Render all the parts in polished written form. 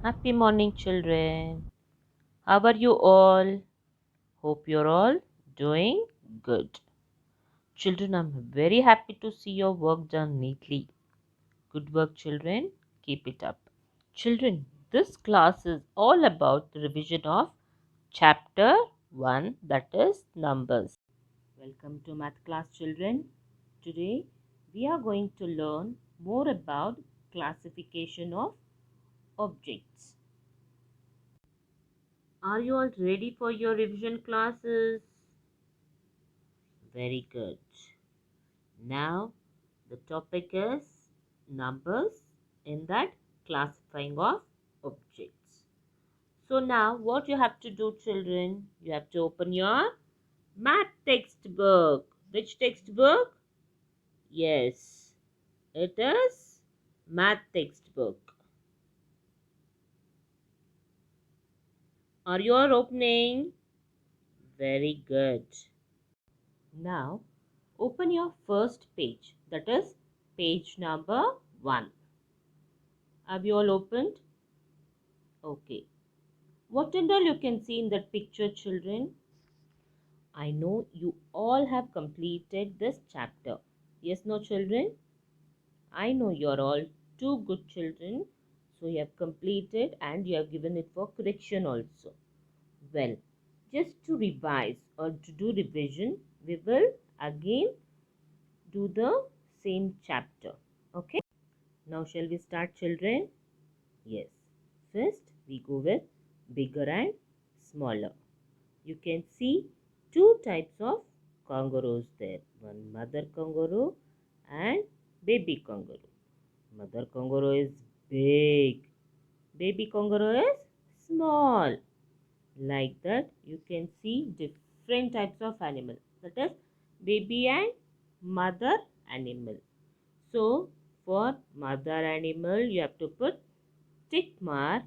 Happy morning, children. How are you all? Hope you're all doing good. Children, I'm very happy to see your work done neatly. Good work, children. Keep it up. Children, this class is all about the revision of chapter 1, that is numbers. Welcome to math class, children. Today we are going to learn more about classification of objects. Are you all ready for your revision classes? Very good. Now, the topic is numbers in that classifying of objects. So, now what you have to do, children? You have to open your math textbook. Which textbook? Yes, it is math textbook. Are you all opening? Very good. Now, open your first page, that is page number 1. Have you all opened? Okay. What and all you can see in that picture, children? I know you all have completed this chapter. Yes, no, children? I know you are all two good children. So you have completed and you have given it for correction also. Well, just to revise or to do revision, we will again do the same chapter. Okay? Now shall we start, children? Yes. First we go with bigger and smaller. You can see two types of kangaroos there. One mother kangaroo and baby kangaroo. Mother kangaroo is big. Baby kangaroo is small. Like that you can see different types of animal. That is baby and mother animal. So for mother animal you have to put tick mark.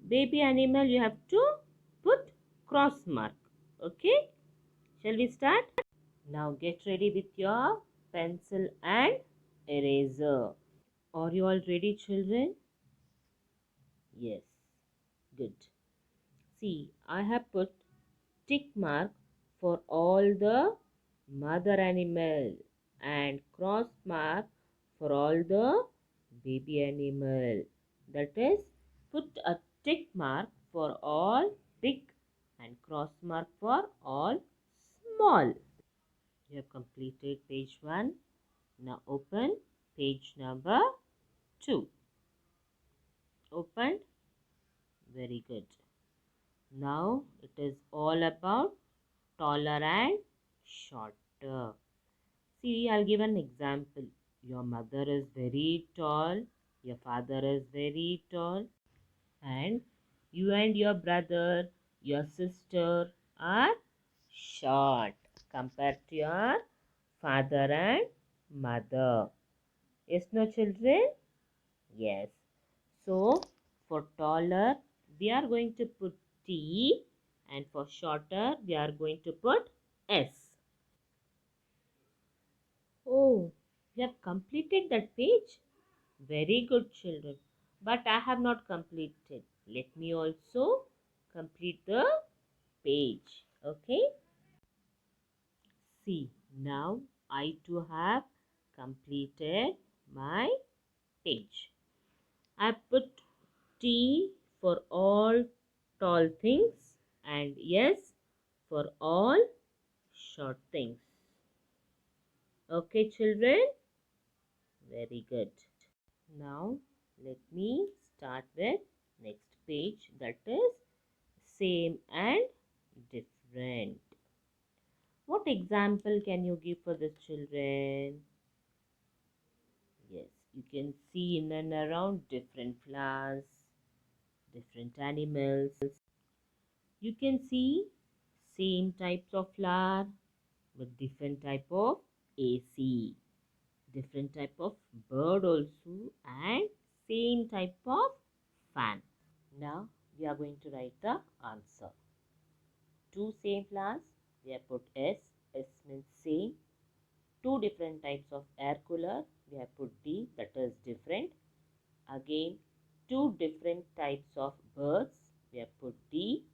Baby animal you have to put cross mark. Okay. Shall we start? Now get ready with your pencil and eraser. Are you all ready, children? Yes. Good. See, I have put tick mark for all the mother animal and cross mark for all the baby animal. That is, put a tick mark for all big and cross mark for all small. You have completed page 1. Now open page number 2. Opened? Very good. Now it is all about taller and shorter. See, I'll give an example. Your mother is very tall, your father is very tall, and you and your brother, your sister are short compared to your father and mother. Yes, no, children? Yes. So, for taller, we are going to put T, and for shorter, we are going to put S. Oh, you have completed that page? Very good, children. But I have not completed. Let me also complete the page. Okay? See, now I too have completed my page. I put T for all tall things and S for all short things. Okay, children? Very good. Now, let me start with next page, that is same and different. What example can you give for the children? Yes, you can see in and around different flowers, different animals. You can see same types of flower with different type of AC, different type of bird also, and same type of fan. Now we are going to write the answer. Two same flowers, we have put S. S means same. Two different types of air cooler, we have put D, that is different. Again, two different types of birds. We have put D.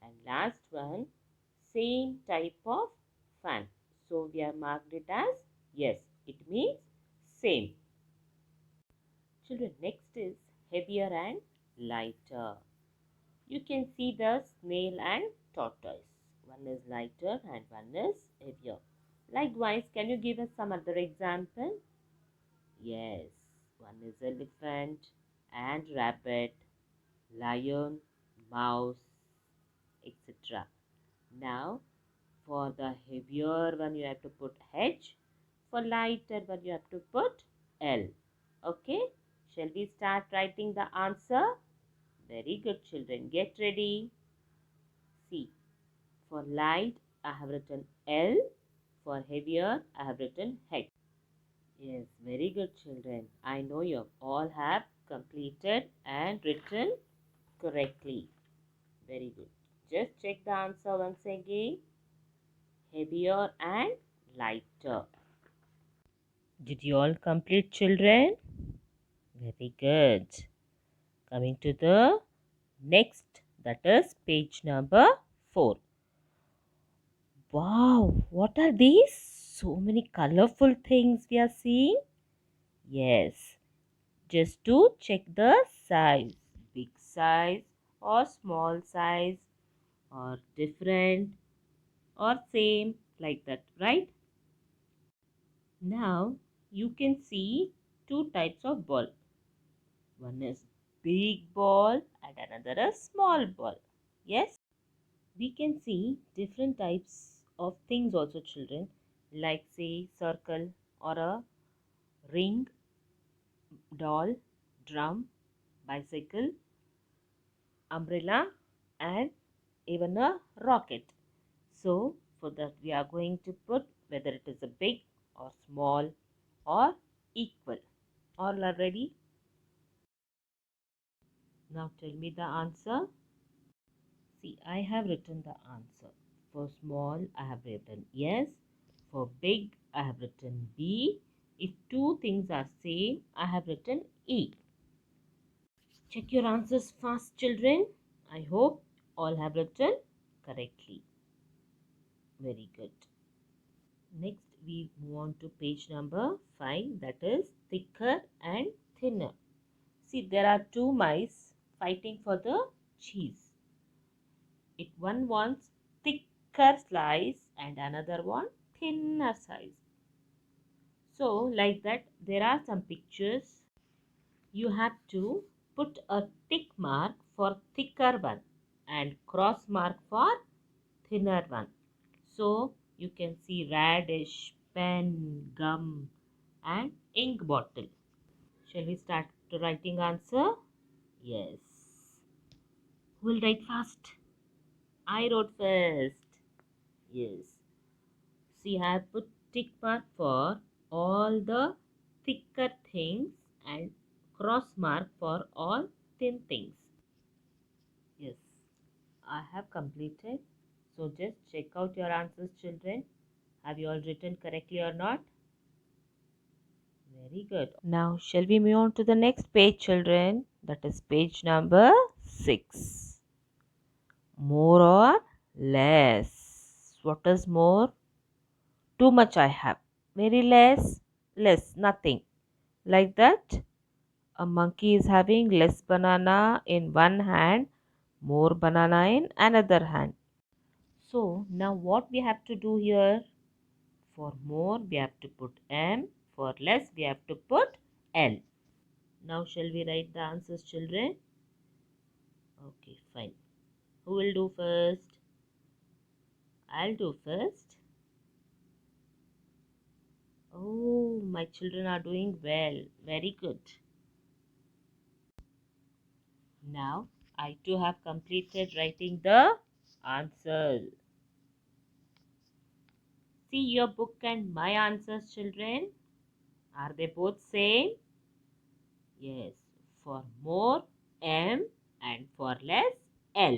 And last one, same type of fan. So we have marked it as yes. It means same. Children, next is heavier and lighter. You can see the snail and tortoise. One is lighter and one is heavier. Likewise, can you give us some other example? Yes, one is elephant and rabbit, lion, mouse, etc. Now, for the heavier one, you have to put H. For lighter one, you have to put L. Okay? Shall we start writing the answer? Very good, children. Get ready. See, for light, I have written L. For heavier, I have written H. Yes, very good, children. I know you all have completed and written correctly. Very good. Just check the answer once again. Heavier and lighter. Did you all complete, children? Very good. Coming to the next, that is page number 4. Wow, what are these? So many colorful things we are seeing. Yes, just to check the size. Big size or small size or different or same, like that, right? Now you can see two types of ball. One is big ball and another a small ball. Yes, we can see different types of things also, children, like say circle or a ring, doll, drum, bicycle, umbrella, and even a rocket. So for that we are going to put whether it is a big or small or equal. All are ready? Now tell me the answer. See, I have written the answer. For small, I have written yes. For big, I have written B. If two things are same, I have written E. Check your answers fast, children. I hope all have written correctly. Very good. Next, we move on to page number 5, that is thicker and thinner. See, there are two mice fighting for the cheese. One wants thicker slice and another one thinner size. So like that, there are some pictures. You have to put a tick mark for thicker one and cross mark for thinner one. So you can see radish, pen, gum and ink bottle. Shall we start to writing answer? Yes. Who will write fast? I wrote first. Yes. See, I have put tick mark for all the thicker things and cross mark for all thin things. Yes, I have completed. So just check out your answers, children. Have you all written correctly or not? Very good. Now, shall we move on to the next page, children? That is page number 6. More or less? What is more? Too much I have. Very less, less, nothing. Like that, a monkey is having less banana in one hand, more banana in another hand. So now what we have to do here? For more we have to put M, for less we have to put L. Now shall we write the answers, children? Okay, fine. Who will do first? I'll do first. Oh, my children are doing well. Very good. Now, I too have completed writing the answers. See your book and my answers, children. Are they both same? Yes. For more, M, and for less, L.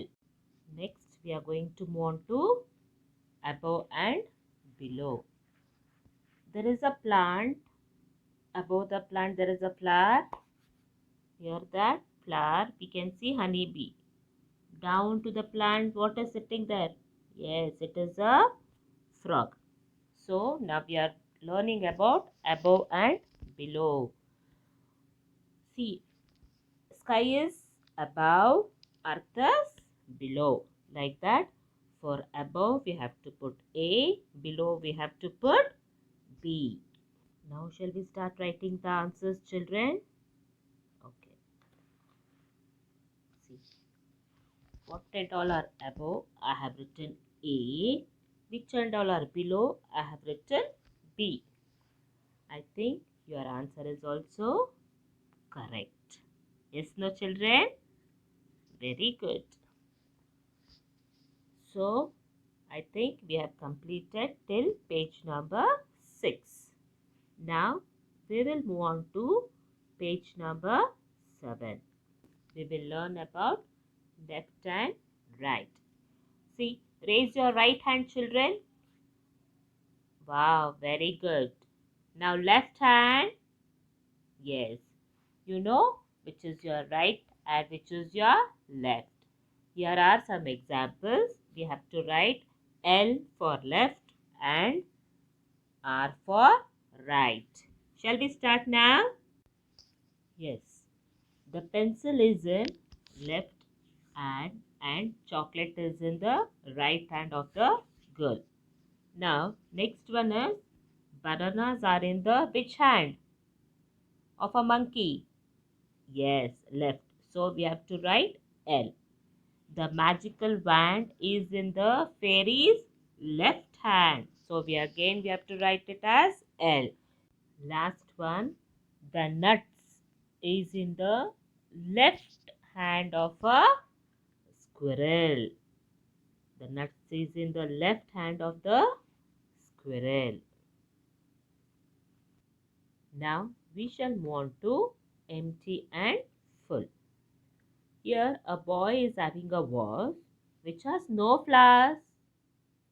Next, we are going to move on to above and below. There is a plant. Above the plant, there is a flower. Hear that? flower, we can see honeybee. Down to the plant, what is sitting there? Yes, it is a frog. So now we are learning about above and below. See, sky is above, earth is below. Like that. For above, we have to put A. Below, we have to put B. Now, shall we start writing the answers, children? Okay. See, what and all are above? I have written A. Which and all are below? I have written B. I think your answer is also correct. Yes, no, children? Very good. So, I think we have completed till page number 6. Now, we will move on to page number 7. We will learn about left and right. See, raise your right hand, children. Wow, very good. Now, left hand. Yes, you know which is your right and which is your left. Here are some examples. We have to write L for left and R for right. Shall we start now? Yes. The pencil is in left hand and chocolate is in the right hand of the girl. Now, next one is bananas are in the which hand of a monkey? Yes, left. So, we have to write L. The magical wand is in the fairy's left hand. So, we have to write it as L. Last one, the nuts is in the left hand of a squirrel. The nuts is in the left hand of the squirrel. Now we shall move on to empty and full. Here a boy is having a vase which has no flowers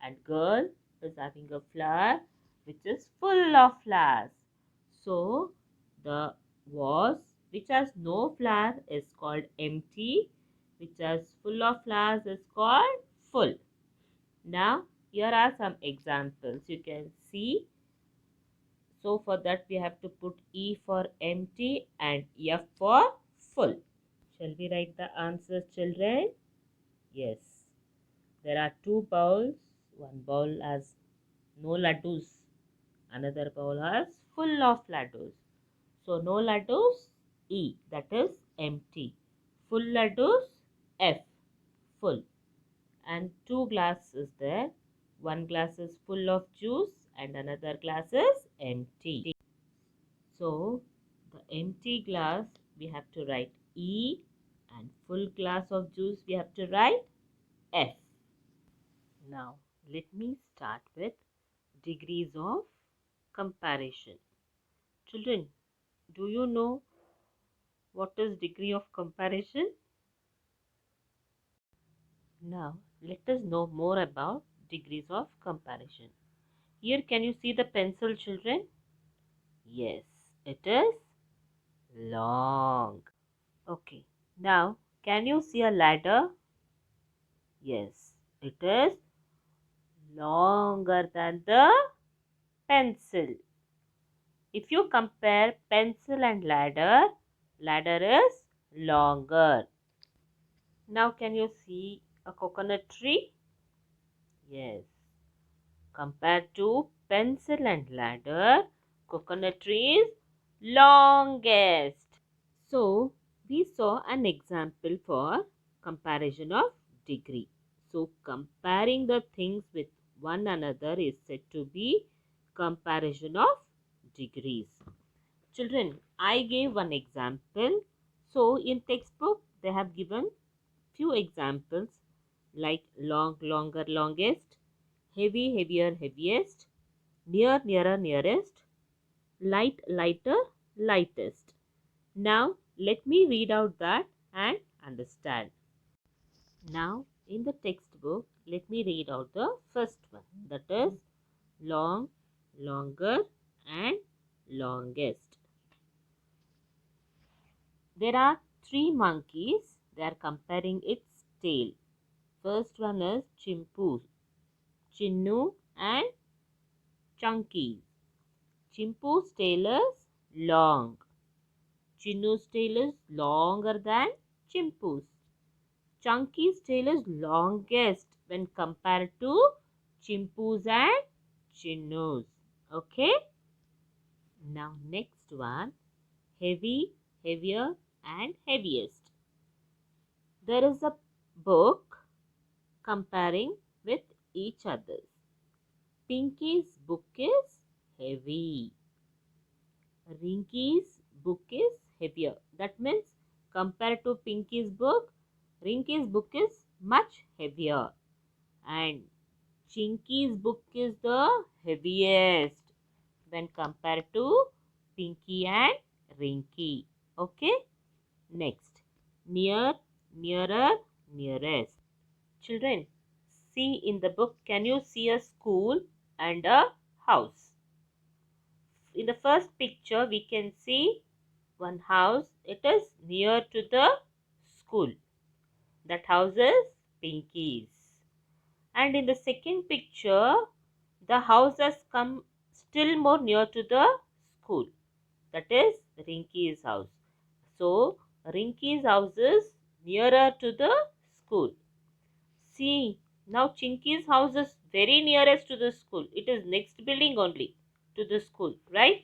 and girl is having a flower which is full of flowers. So the vase which has no flower is called empty, which has full of flowers is called full. Now here are some examples you can see. So for that we have to put E for empty and F for full. Shall we write the answers, children? Yes. There are two bowls. One bowl has no laddus. Another bowl has full of laddus. So no laddus, E, that is empty. Full laddus, F, full. And two glasses there. One glass is full of juice and another glass is empty. So the empty glass we have to write E and full glass of juice we have to write F. Now let me start with degrees of comparison. Children, do you know what is degree of comparison? Now let us know more about degrees of comparison. Here can you see the pencil, children? Yes, it is long. Okay. Now can you see a ladder? Yes, it is longer than the pencil. If you compare pencil and ladder, ladder is longer. Now can you see a coconut tree? Yes. Compared to pencil and ladder, coconut tree is longest. So, we saw an example for comparison of degree. So, comparing the things with one another is said to be comparison of degrees. Children, I gave one example. So, in textbook, they have given few examples like long, longer, longest, heavy, heavier, heaviest, near, nearer, nearest, light, lighter, lightest. Now, let me read out that and understand. Now, in the textbook, let me read out the first one. That is long, longer and longest. There are three monkeys. They are comparing its tail. First one is Chimpu, Chinnu and Chunky. Chimpu's tail is long. Chinnu's tail is longer than Chimpu's. Chunky's tail is longest when compared to Chimpu's and Chinnu's. Okay. Now next one. Heavy, heavier and heaviest. There is a book comparing with each other. Pinky's book is heavy. Rinky's book is heavier. That means compared to Pinky's book, Rinky's book is much heavier. And Chinky's book is the heaviest when compared to Pinky and Rinky. Okay. Next. Near, nearer, nearest. Children, see in the book, can you see a school and a house? In the first picture, we can see one house. It is near to the school. That house is Pinky's. And in the second picture, the house has come still more near to the school. That is Rinky's house. So, Rinky's house is nearer to the school. See, now Chinky's house is very nearest to the school. It is next building only to the school, right?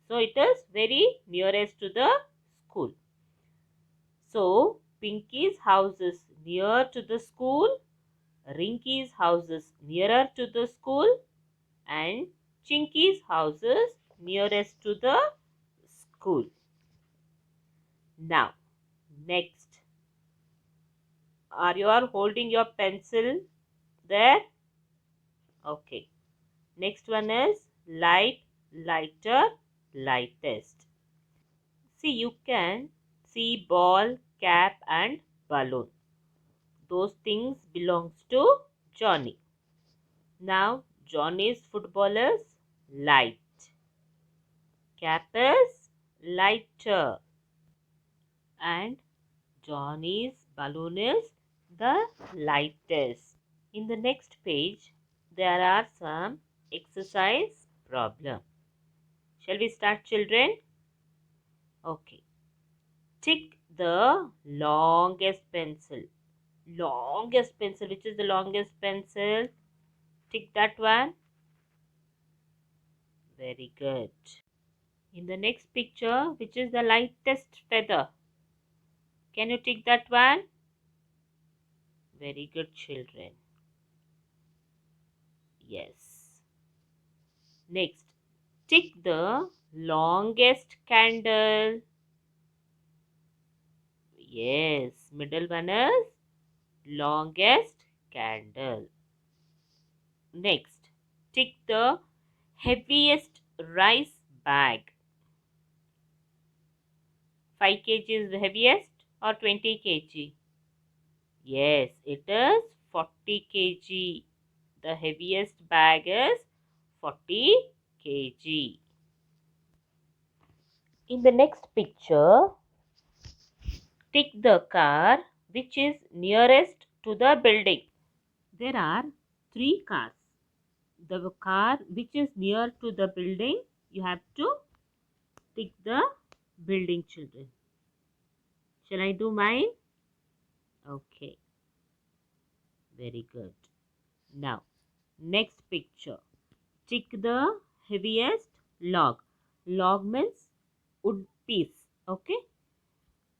So, it is very nearest to the school. So, Pinky's house is near to the school. Rinky's house is nearer to the school. And Chinky's house is nearest to the school. Now, next. Are you all holding your pencil there? Okay. Next one is light, lighter, lightest. See, you can see ball, cap and balloon. Those things belongs to Johnny. Now, Johnny's football is light. Cap is lighter. And Johnny's balloon is the lightest. In the next page, there are some exercise problems. Shall we start, children? Okay. Tick the longest pencil. Longest pencil. Which is the longest pencil? Tick that one. Very good. In the next picture, which is the lightest feather? Can you tick that one? Very good, children. Yes. Next, tick the longest candle. Yes, middle one is longest candle. Next, tick the heaviest rice bag. 5 kg is the heaviest or 20 kg? Yes, it is 40 kg. The heaviest bag is 40 kg. In the next picture, tick the car which is nearest to the building. There are 3 cars. The car which is near to the building, you have to tick the building, children. Shall I do mine? Okay. Very good. Now, next picture. Tick the heaviest log. Log means wood piece. Okay.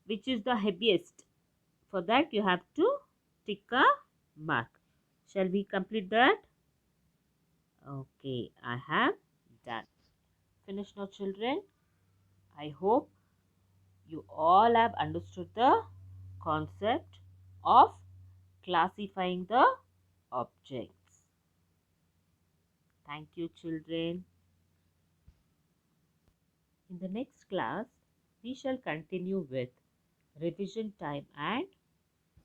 Which is the heaviest? For that, you have to tick a mark. Shall we complete that? Okay, I have done. Finished now, children. I hope you all have understood the concept of classifying the objects. Thank you, children. In the next class, we shall continue with revision time and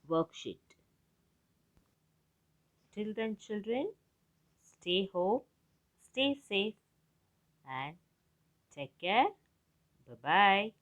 worksheet. Till then, children, stay home, stay safe, and take care. Bye-bye.